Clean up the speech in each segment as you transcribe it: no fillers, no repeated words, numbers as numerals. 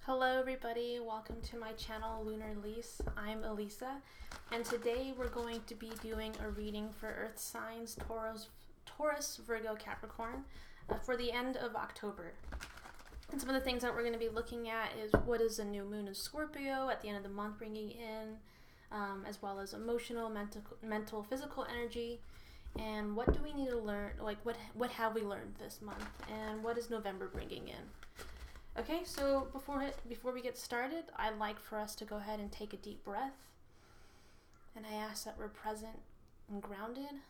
Hello everybody, welcome to my channel Lunar Elise. I'm Elisa, and today we're going to be doing a reading for Earth signs Taurus, Virgo, Capricorn for the end of October. And some of the things that we're going to be looking at is what is a new moon in Scorpio at the end of the month bringing in, as well as emotional, mental, physical energy, and what do we need to learn, like what have we learned this month, and what is November bringing in. Okay, so before we get started, I'd like for us to go ahead and take a deep breath. And I ask that we're present and grounded,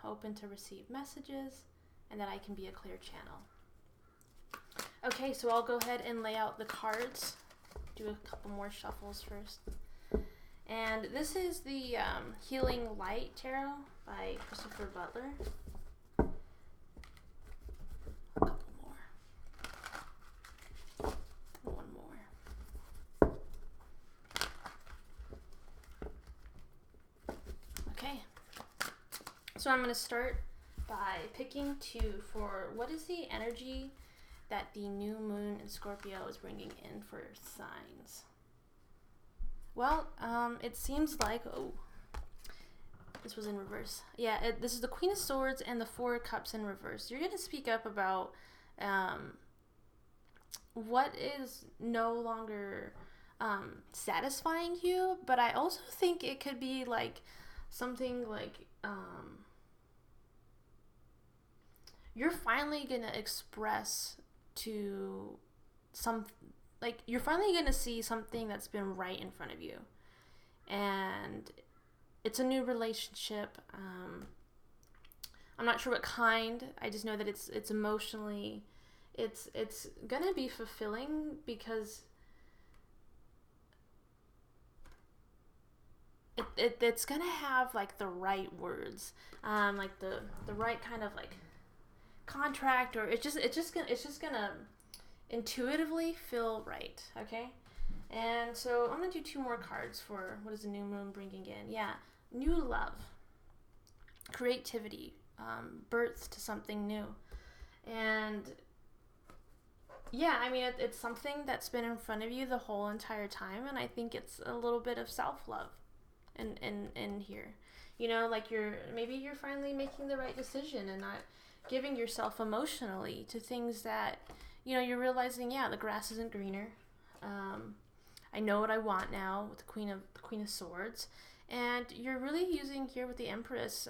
open to receive messages, and that I can be a clear channel. Okay, so I'll go ahead and lay out the cards. Do a couple more shuffles first. And this is the Healing Light Tarot by Christopher Butler. So I'm going to start by picking two for what is the energy that the new moon in Scorpio is bringing in for signs. Well, it seems like, this was in reverse. Yeah, this is the Queen of Swords and the Four of Cups in reverse. You're going to speak up about what is no longer satisfying you, but I also think it could be like something like you're finally going to express to you're finally going to see something that's been right in front of you. And it's a new relationship. I'm not sure what kind. I just know that it's emotionally, it's going to be fulfilling because it's going to have like the right words, like the right kind of like contract, or it's just gonna intuitively feel right. Okay, and so I'm gonna do two more cards for what is the new moon bringing in. Yeah, new love, creativity, birth to something new, and yeah, I mean it's something that's been in front of you the whole entire time, and I think it's a little bit of self-love in here. You know, like you're finally making the right decision and not giving yourself emotionally to things that, you know, you're realizing, yeah, the grass isn't greener. I know what I want now with the Queen of Swords, and you're really using here with the Empress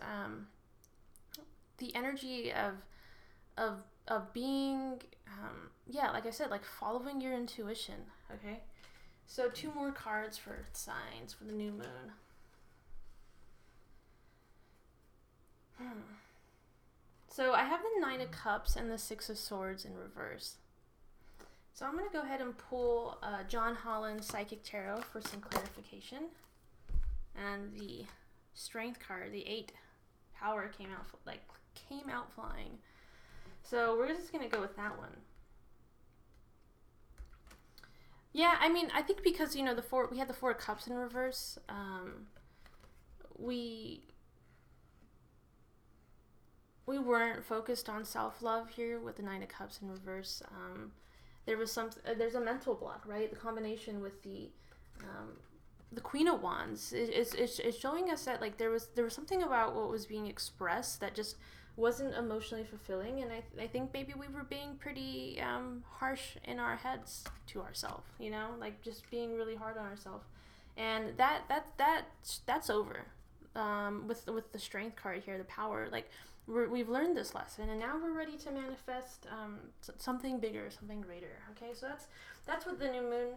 the energy of being, yeah, like I said, like following your intuition. Okay, so two more cards for signs for the new moon. So I have the Nine of Cups and the Six of Swords in reverse. So I'm going to go ahead and pull John Holland Psychic Tarot for some clarification. And the Strength card, the 8 Power came out flying. So we're just going to go with that one. Yeah, I mean, I think because, you know, we had the Four of Cups in reverse, we weren't focused on self-love here with the Nine of Cups in reverse. There's a mental block, right? The combination with the Queen of Wands is showing us that like there was something about what was being expressed that just wasn't emotionally fulfilling, and I think maybe we were being pretty harsh in our heads to ourselves, you know, like just being really hard on ourselves, and that's over with the Strength card here, the Power. Like we've learned this lesson, and now we're ready to manifest something bigger, something greater. Okay, so that's what the new moon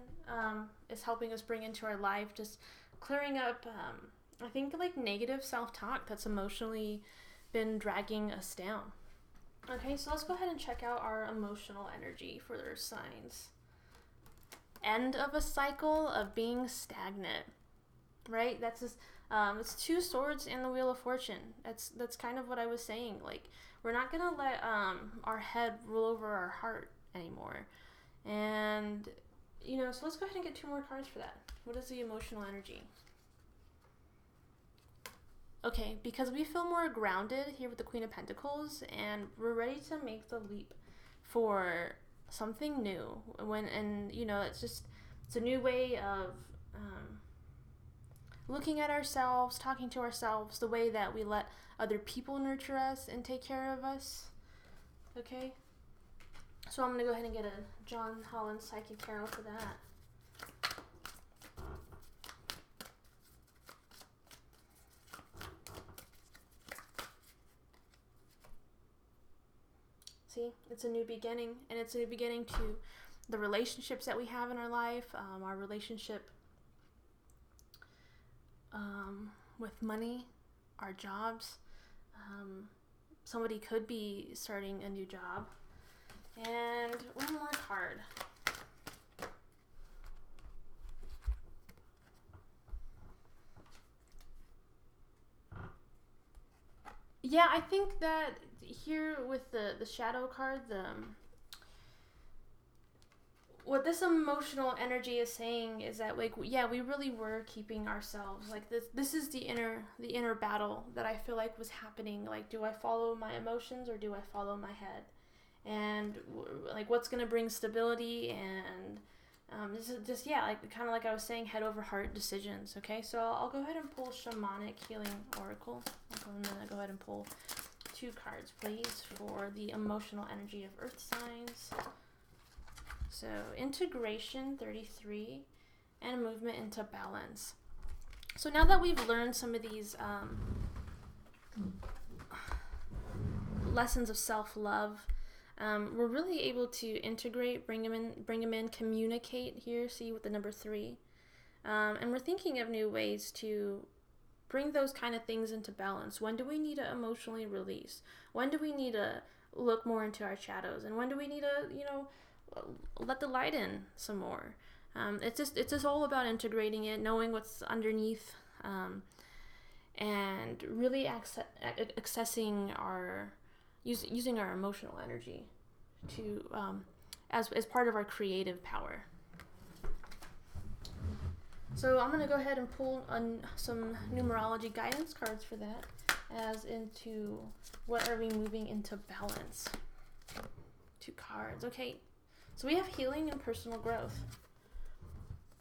is helping us bring into our life, just clearing up I think like negative self-talk that's emotionally been dragging us down. Okay, so let's go ahead and check out our emotional energy for their signs. End of a cycle of being stagnant, right? That's just it's two swords and the Wheel of Fortune. That's kind of what I was saying. Like, we're not gonna let our head rule over our heart anymore. And you know, so let's go ahead and get two more cards for that. What is the emotional energy? Okay, because we feel more grounded here with the Queen of Pentacles, and we're ready to make the leap for something new. It's a new way of looking at ourselves, talking to ourselves, the way that we let other people nurture us and take care of us. Okay? So I'm going to go ahead and get a John Holland Psychic Tarot for that. See, it's a new beginning, and it's a new beginning to the relationships that we have in our life, our relationship with money, our jobs. Somebody could be starting a new job. And one more card. Yeah, I think that here with the shadow card, what this emotional energy is saying is that, like, yeah, we really were keeping ourselves, like, this is the inner battle that I feel like was happening. Like, do I follow my emotions or do I follow my head? And like, what's gonna bring stability? And this is just, yeah, like, kind of like I was saying, head over heart decisions. Okay, so I'll go ahead and pull Shamanic Healing Oracle. I'm gonna go ahead and pull 2 cards, please, for the emotional energy of earth signs. So integration 33 and movement into balance. So now that we've learned some of these lessons of self-love, we're really able to integrate, bring them in, communicate here, see with the number 3. And we're thinking of new ways to bring those kind of things into balance. When do we need to emotionally release? When do we need to look more into our shadows? And when do we need to, let the light in some more? It's just all about integrating it, knowing what's underneath, and really accessing using our emotional energy to as part of our creative power. So I'm going to go ahead and pull some numerology guidance cards for that, as into what are we moving into balance. 2 cards. Okay, so we have healing and personal growth.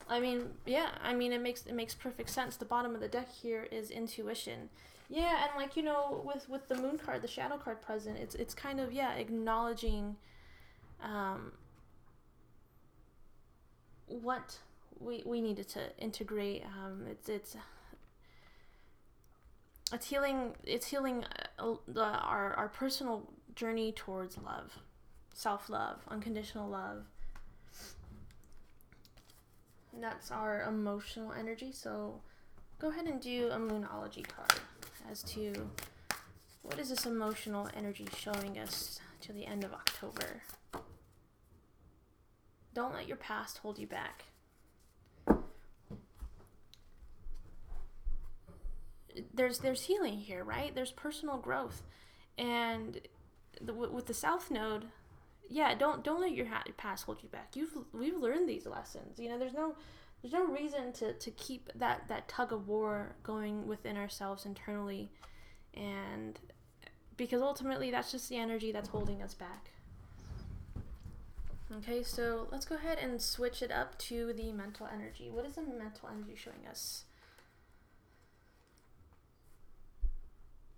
I mean, yeah, it makes perfect sense. The bottom of the deck here is intuition. Yeah, and like, with the moon card, the shadow card present, it's kind of, yeah, acknowledging what we needed to integrate. It's healing our personal journey towards love, self-love, unconditional love. And that's our emotional energy. So go ahead and do a Moonology card as to what is this emotional energy showing us to the end of October. Don't let your past hold you back. There's healing here, right? There's personal growth. And with the South Node, yeah, don't let your past hold you back. We've learned these lessons. There's no reason to keep that tug of war going within ourselves internally, and because ultimately that's just the energy that's holding us back. Okay, so let's go ahead and switch it up to the mental energy. What is the mental energy showing us?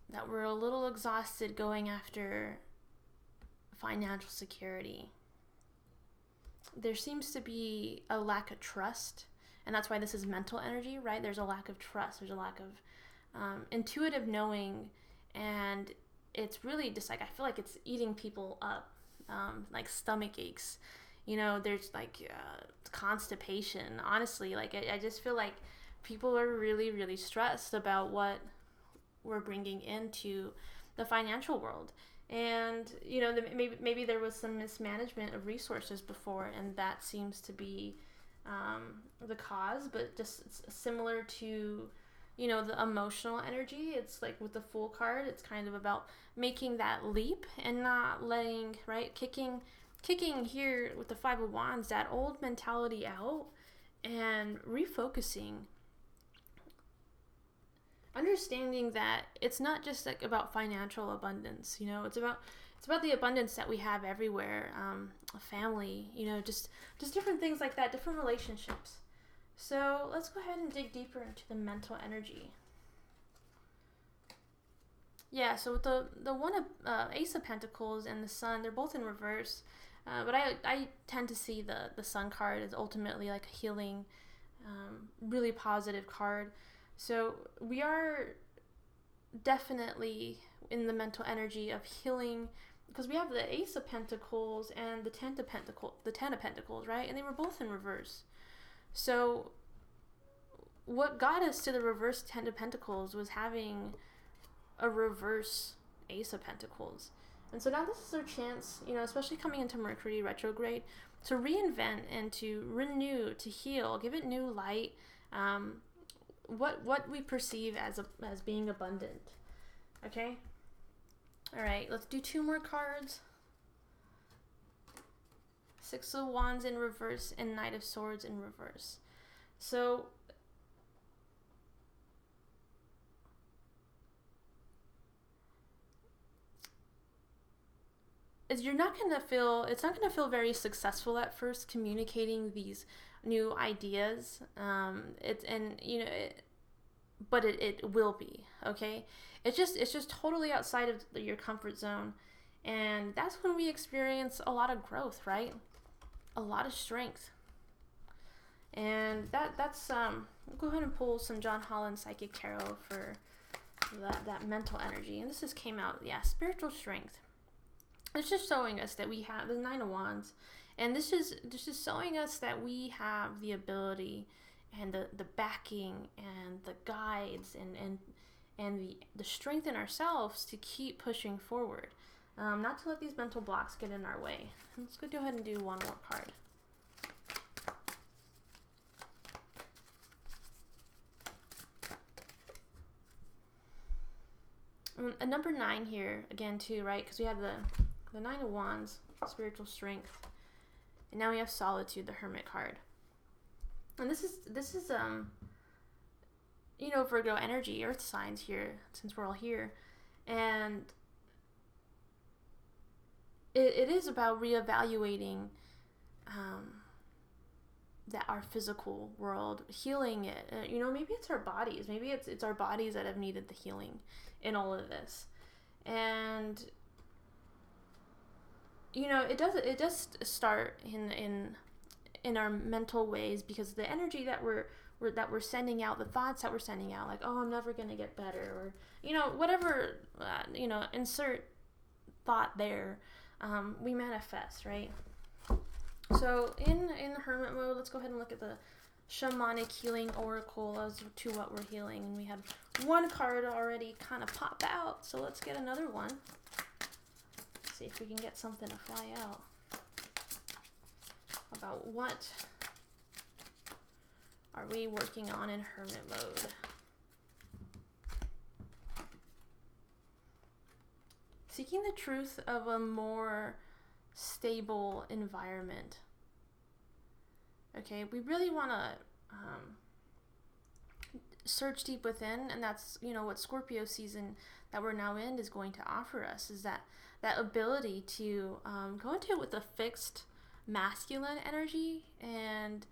That we're a little exhausted going after financial security. There seems to be a lack of trust, and that's why this is mental energy, right? There's a lack of trust. There's a lack of intuitive knowing, and it's really just like, I feel like it's eating people up, like stomach aches. There's like constipation. Honestly, like I just feel like people are really, really stressed about what we're bringing into the financial world. And maybe there was some mismanagement of resources before, and that seems to be the cause. But just similar to the emotional energy, it's like with the Fool card, it's kind of about making that leap and not letting, right, kicking here with the 5 of Wands, that old mentality out, and refocusing, understanding that it's not just like about financial abundance. It's about the abundance that we have everywhere, a family, just different things like that, different relationships. So let's go ahead and dig deeper into the mental energy. Yeah, so with the one Ace of Pentacles and the Sun, they're both in reverse. But I tend to see the Sun card as ultimately like a healing, really positive card. So we are definitely in the mental energy of healing, because we have the Ace of Pentacles and the Ten of Pentacles, right? And they were both in reverse. So what got us to the reverse Ten of Pentacles was having a reverse Ace of Pentacles. And so now this is our chance, especially coming into Mercury retrograde, to reinvent and to renew, to heal, give it new light, what we perceive as being abundant. Okay? All right, let's do 2 more cards. 6 of Wands in reverse and Knight of Swords in reverse. So it's not going to feel very successful at first communicating these new ideas. But it will be, okay? It's just totally outside of your comfort zone. And that's when we experience a lot of growth, right? A lot of strength. And that's we'll go ahead and pull some John Holland Psychic Tarot for that mental energy. And this just came out, spiritual strength. It's just showing us that we have the 9 of Wands. And this is showing us that we have the ability and the backing and the guides and the strength in ourselves to keep pushing forward. Not to let these mental blocks get in our way. Let's go ahead and do one more card. A number 9 here, again, too, right? Because we have the 9 of Wands, spiritual strength. And now we have Solitude, the Hermit card. And this is Virgo energy, earth signs here, since we're all here. And it is about reevaluating that our physical world, healing it. Maybe it's our bodies. Maybe it's our bodies that have needed the healing in all of this. And it does start in our mental ways, because the energy that we're sending out, the thoughts that we're sending out, like, oh, I'm never gonna get better, or whatever, insert thought there, we manifest, right? So in hermit mode, let's go ahead and look at the Shamanic healing oracle as to what we're healing. And we had one card already kind of pop out, so let's get another one. See if we can get something to fly out about what are we working on in hermit mode. Seeking the truth of a more stable environment. Okay, we really want to search deep within, and that's what Scorpio season that we're now in is going to offer us, is that ability to go into it with a fixed masculine energy and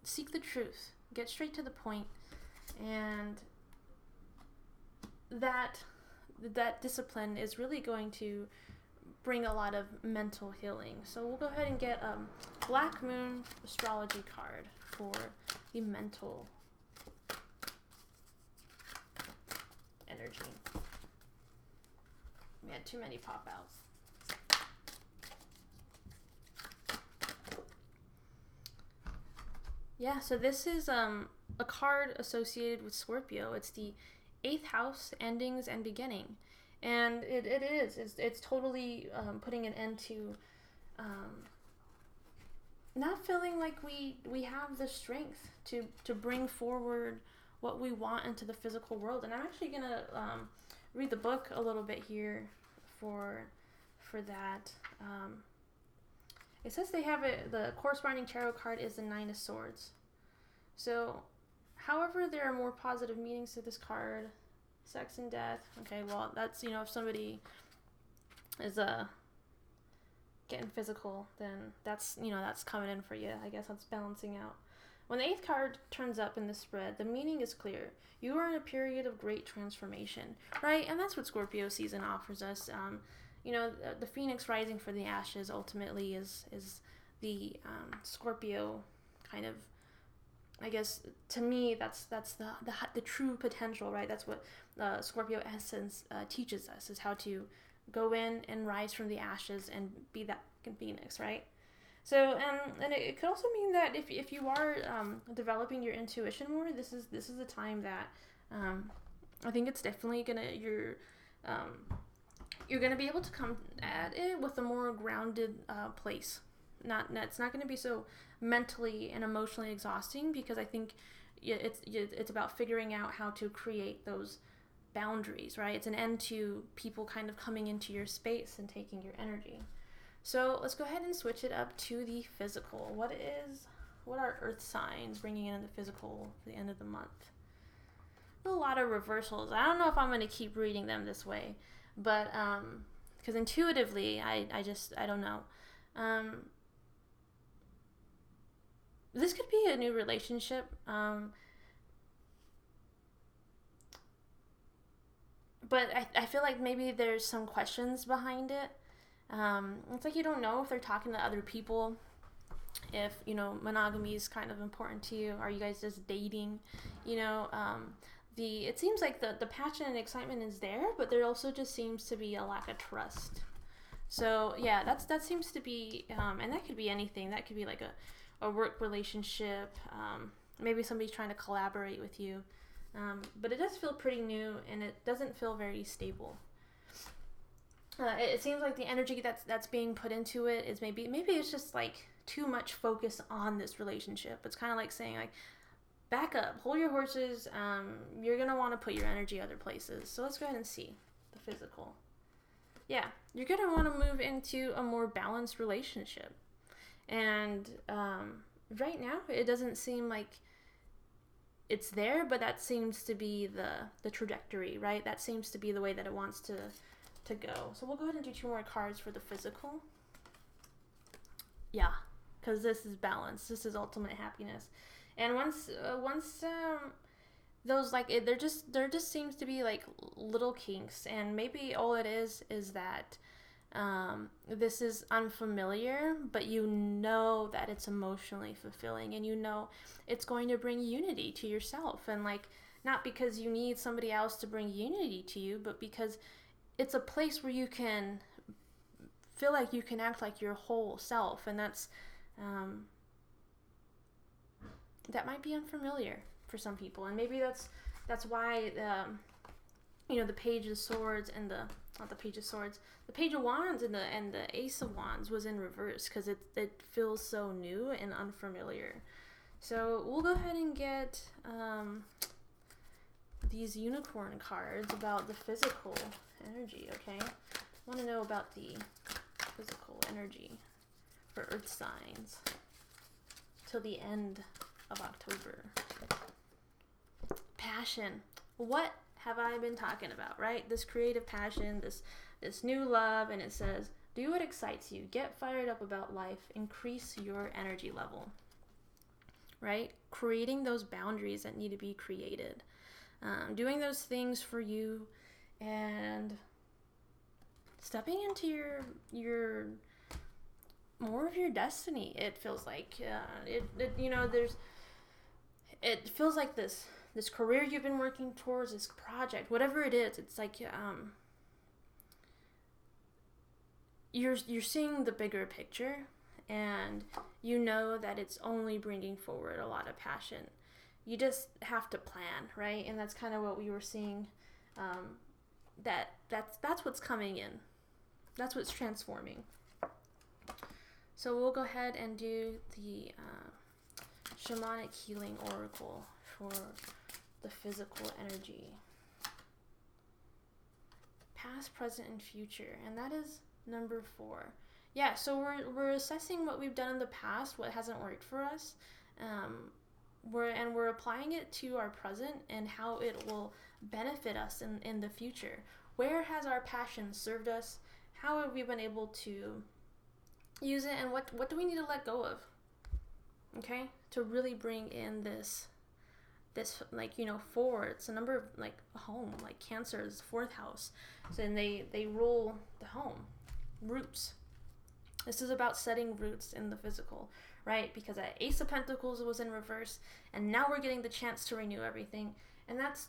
seek the truth, get straight to the point, and that discipline is really going to bring a lot of mental healing. So we'll go ahead and get a Black Moon astrology card for the mental energy. We had too many pop outs. Yeah, so this is a card associated with Scorpio. It's the 8th house, endings and beginning. And it's totally putting an end to not feeling like we have the strength to bring forward what we want into the physical world. And I'm actually going to read the book a little bit here for that. It says they have the corresponding tarot card is the 9 of Swords. So, however, there are more positive meanings to this card. Sex and death. Okay, well, that's, if somebody is getting physical, then that's coming in for you. I guess that's balancing out. When the 8th card turns up in the spread, the meaning is clear. You are in a period of great transformation, right? And that's what Scorpio season offers us. The phoenix rising for the ashes ultimately is the Scorpio kind of, I guess, to me, that's the true potential, right? That's what Scorpio essence teaches us, is how to go in and rise from the ashes and be that phoenix, right? So, and it could also mean that if you are developing your intuition more, this is a time that I think it's definitely you're gonna be able to come at it with a more grounded place. It's not gonna be so mentally and emotionally exhausting, because I think it's about figuring out how to create those boundaries, right? It's an end to people kind of coming into your space and taking your energy. So let's go ahead and switch it up to the physical. What are earth signs bringing in the physical for the end of the month? A lot of reversals. I don't know if I'm going to keep reading them this way, but because intuitively I don't know. This could be a new relationship, but I feel like maybe there's some questions behind it. It's like you don't know if they're talking to other people, if monogamy is kind of important to you. Are you guys just dating? It seems like the passion and excitement is there, but there also just seems to be a lack of trust. So yeah, that seems to be, and that could be anything. That could be like a work relationship. Maybe somebody's trying to collaborate with you, but it does feel pretty new, and it doesn't feel very stable. It seems like the energy that's being put into it is maybe it's just like too much focus on this relationship. It's kind of like saying, like, back up, hold your horses. You're gonna want to put your energy other places. So let's go ahead and see the physical. Yeah, you're gonna want to move into a more balanced relationship, and right now it doesn't seem like it's there, but that seems to be the trajectory, right? That seems to be the way that it wants to go. So we'll go ahead and do 2 more cards for the physical. Yeah, because this is balance. This is ultimate happiness. And once those, like, there just seems to be like little kinks, and maybe all it is that this is unfamiliar, but you know that it's emotionally fulfilling, and you know it's going to bring unity to yourself, and like, not because you need somebody else to bring unity to you, but because it's a place where you can feel like you can act like your whole self, and that's that might be unfamiliar for some people, and maybe that's why the Page of Swords and the Page of Wands and the Ace of Wands was in reverse, because it feels so new and unfamiliar. So we'll go ahead and get these unicorn cards about the physical energy. Okay, I want to know about the physical energy for earth signs till the end of October. Passion. What have I been talking about, right? This creative passion, this new love, and it says, do what excites you, get fired up about life, increase your energy level, right? Creating those boundaries that need to be created, doing those things for you, and stepping into your more of your destiny. It feels like it feels like this career you've been working towards, this project, whatever it is. It's like you're seeing the bigger picture, and you know that it's only bringing forward a lot of passion. You just have to plan, right? And that's kind of what we were seeing. That's what's coming in. That's what's transforming. So we'll go ahead and do the Shamanic Healing Oracle for the physical energy. Past, present, and future. And that is number 4. Yeah, so we're assessing what we've done in the past, what hasn't worked for us. We're applying it to our present and how it will benefit us in the future. Where has our passion served us? how have we been able to use it, and what do we need to let go of, okay, to really bring in this like, you know, 4, it's a number of like home, like Cancer is 4th house, so then they rule the home, roots. This is about setting roots in the physical, right? Because that Ace of Pentacles was in reverse, and now we're getting the chance to renew everything, and that's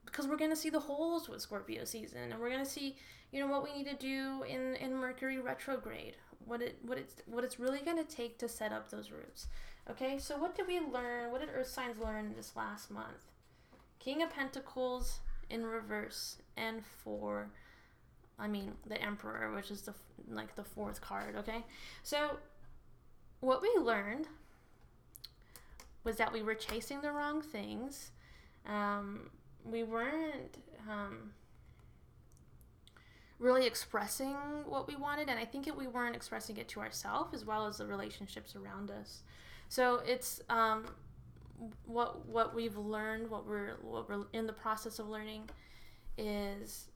because we're going to see the holes with Scorpio season, and we're going to see, you know, what we need to do in Mercury retrograde, what it's really going to take to set up those roots. Okay, so what did we learn? What did Earth signs learn this last month? King of Pentacles in reverse, and the Emperor, which is the 4th card. Okay, so what we learned was that we were chasing the wrong things. We weren't really expressing what we wanted, and I think we weren't expressing it to ourselves as well as the relationships around us. So it's what we've learned, what we're in the process of learning, is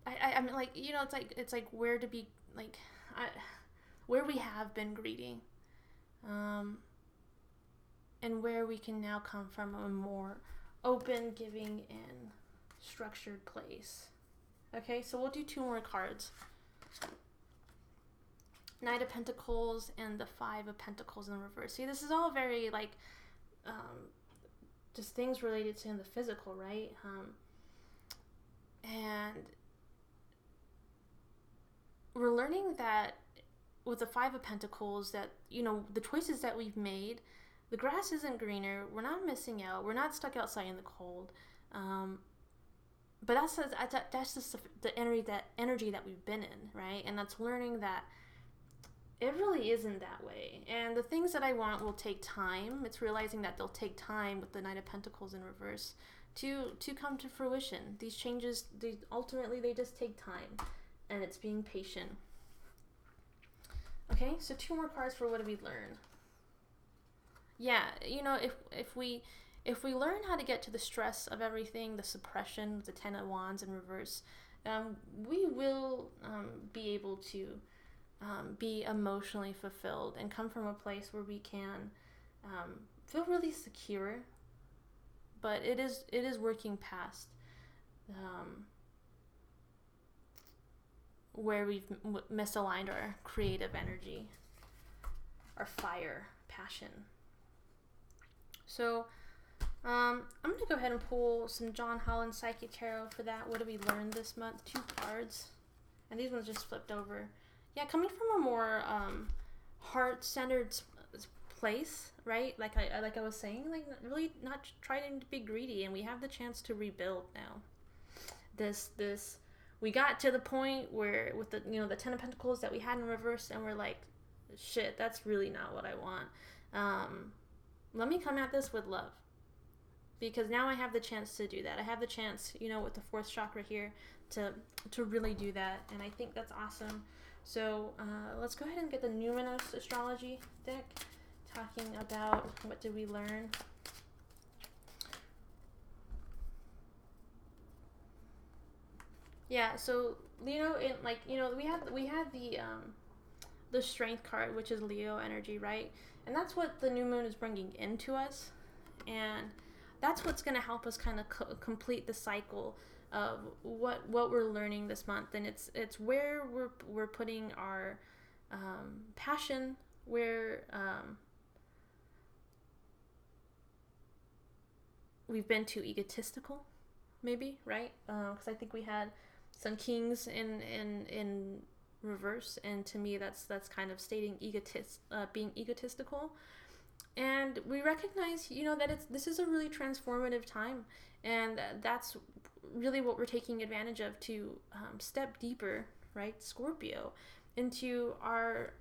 I mean, like, you know, it's like where to be, like, where we have been greedy, and where we can now come from a more open, giving, and structured place. Okay, so we'll do 2 more cards. Knight of Pentacles and the 5 of Pentacles in reverse. See, this is all very, like, just things related to the physical, right? And we're learning that with the 5 of Pentacles, that, you know, the choices that we've made, the grass isn't greener. We're not missing out. We're not stuck outside in the cold. But that's just the energy that we've been in, right? And that's learning that it really isn't that way. And the things that I want will take time. It's realizing that they'll take time with the Knight of Pentacles in reverse to come to fruition. These changes, ultimately they just take time, and it's being patient. Okay, so 2 more cards for what did we learn? Yeah, you know, if we learn how to get to the stress of everything, the suppression, the 10 of Wands in reverse, we will be able to be emotionally fulfilled and come from a place where we can feel really secure. But it is working past where we've misaligned our creative energy, our fire, passion. So I'm going to go ahead and pull some John Holland Psychic Tarot for that. What did we learn this month? 2 cards. And these ones just flipped over. Yeah, coming from a more heart-centered place, right? Like I was saying, like, really not trying to be greedy, and we have the chance to rebuild now. We got to the point where with the, you know, the 10 of Pentacles that we had in reverse, and we're like, shit, that's really not what I want. Let me come at this with love, because now I have the chance to do that. I have the chance, you know, with the 4th chakra here to really do that, and I think that's awesome. So let's go ahead and get the Numinous astrology deck, talking about what did we learn. Yeah, so, you know, we had the Strength card, which is Leo energy, right? And that's what the new moon is bringing into us, and that's what's going to help us kind of complete the cycle of what we're learning this month. And it's where we're putting our passion, where we've been too egotistical, maybe, right? Because I think we had some kings in reverse, and to me that's kind of stating being egotistical. And we recognize, you know, that this is a really transformative time, and that's really what we're taking advantage of to step deeper, right, Scorpio, into our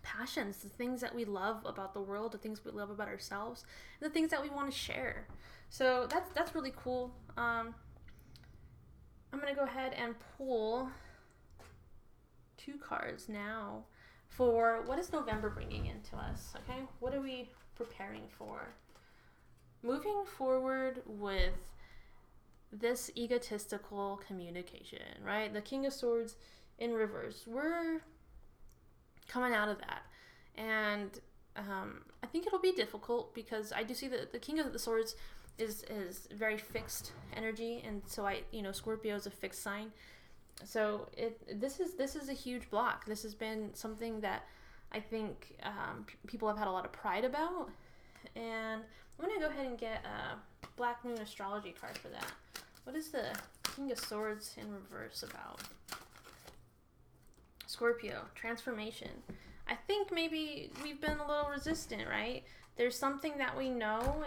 passions, the things that we love about the world, the things we love about ourselves, and the things that we want to share. So that's really cool. I'm gonna go ahead and pull 2 cards now for what is November bringing into us, okay? What are we preparing for? Moving forward with this egotistical communication, right? The King of Swords in reverse. We're coming out of that. And I think it'll be difficult because I do see that the King of the Swords is very fixed energy. And so Scorpio is a fixed sign. So this is a huge block. This has been something that I think people have had a lot of pride about. And I'm going to go ahead and get a Black Moon astrology card for that. What is the King of Swords in reverse about? Scorpio, transformation. I think maybe we've been a little resistant, right? There's something that we know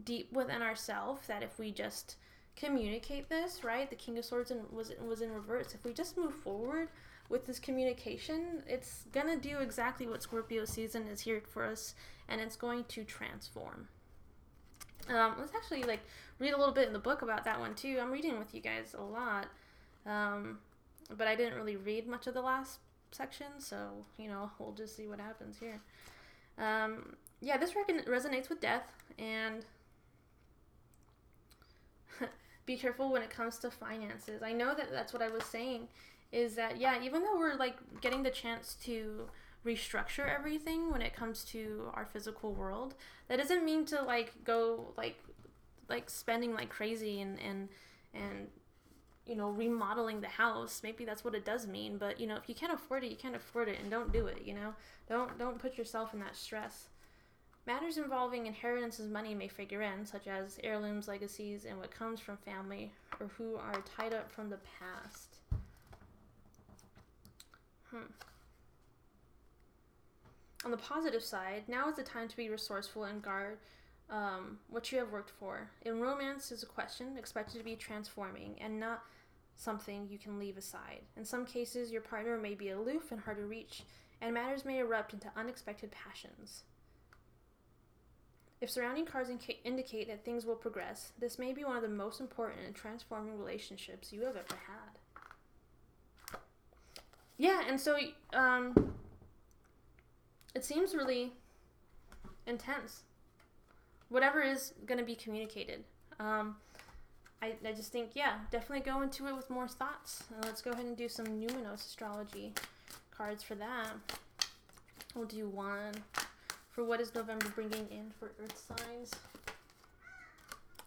deep within ourselves that if we just communicate this, right? The King of Swords was in reverse. If we just move forward with this communication, it's gonna do exactly what Scorpio season is here for us, and it's going to transform. Let's actually read a little bit in the book about that one too. I'm reading with you guys a lot, but I didn't really read much of the last section, so we'll just see what happens here. This resonates with death, and be careful when it comes to finances. I know that's what I was saying, is that even though we're getting the chance to restructure everything when it comes to our physical world, that doesn't mean to go spending like crazy and remodeling the house. Maybe that's what it does mean, but if you can't afford it, you can't afford it, and don't do it. Don't put yourself in that stress. Matters involving inheritances money may figure in, such as heirlooms, legacies, and what comes from family or who are tied up from the past. On the positive side, now is the time to be resourceful and guard what you have worked for. In romance is a question expected to be transforming and not something you can leave aside. In some cases, your partner may be aloof and hard to reach, and matters may erupt into unexpected passions. If surrounding cards indicate that things will progress, this may be one of the most important and transforming relationships you have ever had. And so it seems really intense. Whatever is going to be communicated. I just think, definitely go into it with more thoughts. Let's go ahead and do some Numinous astrology cards for that. We'll do one for what is November bringing in for Earth signs.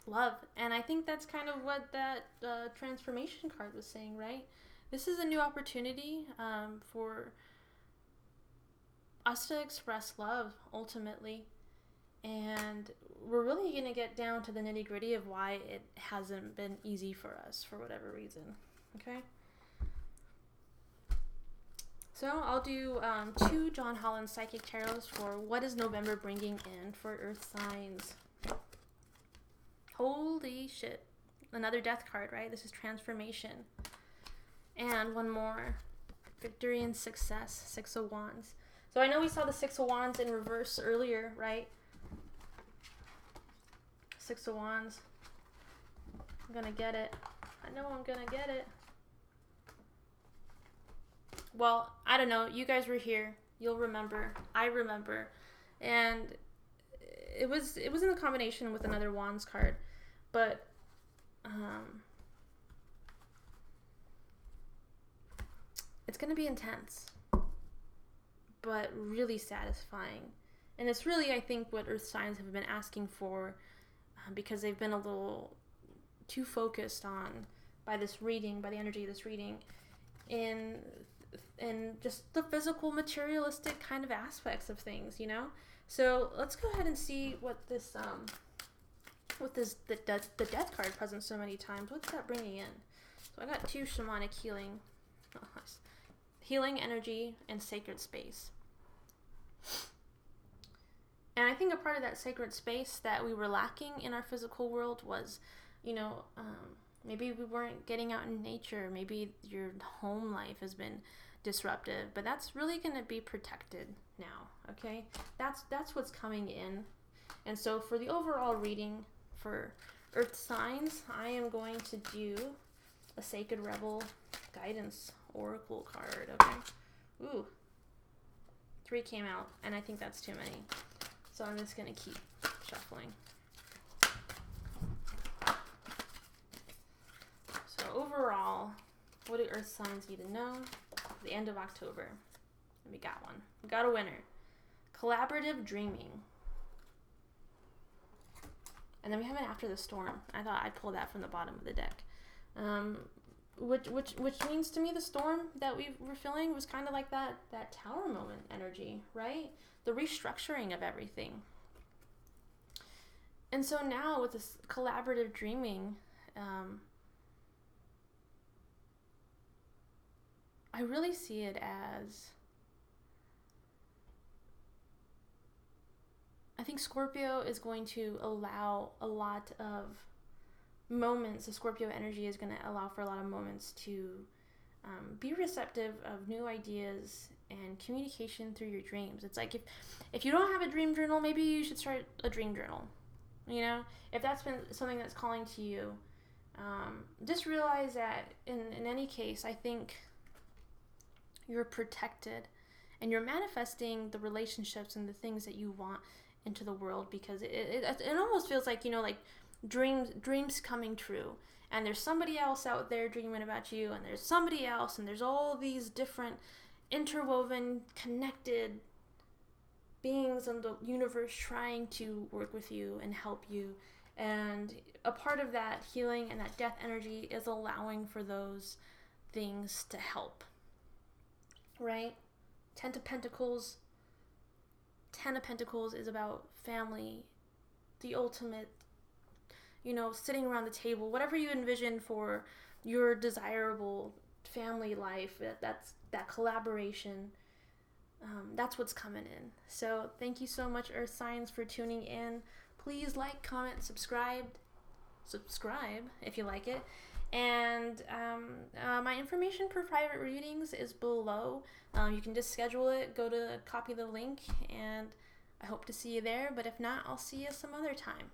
Love. And I think that's kind of what that transformation card was saying, right? This is a new opportunity for us to express love, ultimately. And we're really going to get down to the nitty-gritty of why it hasn't been easy for us for whatever reason. Okay? So I'll do 2 John Holland Psychic Tarots for what is November bringing in for Earth signs. Holy shit. Another death card, right? This is transformation. And one more. Victory and success. 6 of Wands. So I know we saw the 6 of Wands in reverse earlier, right? 6 of Wands. I'm gonna get it. I know I'm gonna get it. Well, I don't know. You guys were here. You'll remember. I remember. And it was in the combination with another Wands card. But it's going to be intense. But really satisfying. And it's really, I think, what Earth signs have been asking for, because they've been a little too focused on, by the energy of this reading, in just the physical, materialistic kind of aspects of things, So let's go ahead and see what this, the death card present so many times. What's that bringing in? So I got 2 shamanic healing, healing energy and sacred space. And I think a part of that sacred space that we were lacking in our physical world was, maybe we weren't getting out in nature. Maybe your home life has been disruptive, but that's really going to be protected now, okay? That's what's coming in. And so for the overall reading for Earth signs, I am going to do a Sacred Rebel Guidance Oracle card, okay? Ooh. 3 came out, and I think that's too many. So I'm just going to keep shuffling. So overall, what do Earth signs need to know at the end of October? And we got one. We got a winner. Collaborative dreaming. And then we have an after the storm. I thought I'd pull that from the bottom of the deck. Which means to me the storm that we were feeling was kind of like that tower moment energy, right? The restructuring of everything. And so now with this collaborative dreaming, I really see it as, I think Scorpio is going to allow a lot of moments, the Scorpio energy is going to allow for a lot of moments to be receptive of new ideas and communication through your dreams. It's like if you don't have a dream journal, maybe you should start a dream journal. You know, if that's been something that's calling to you, just realize that in any case, I think you're protected and you're manifesting the relationships and the things that you want into the world, because it almost feels like, you know, like dreams coming true, and there's somebody else out there dreaming about you, and there's somebody else, and there's all these different interwoven connected beings in the universe trying to work with you and help you. And a part of that healing and that death energy is allowing for those things to help, right? 10 of Pentacles is about family, the ultimate, you know, sitting around the table, whatever you envision for your desirable family life, that's that collaboration. That's what's coming in. So thank you so much, Earth signs, for tuning in. Please like, comment, subscribe if you like it. And my information for private readings is below. You can just schedule it, go to copy the link, and I hope to see you there. But if not, I'll see you some other time.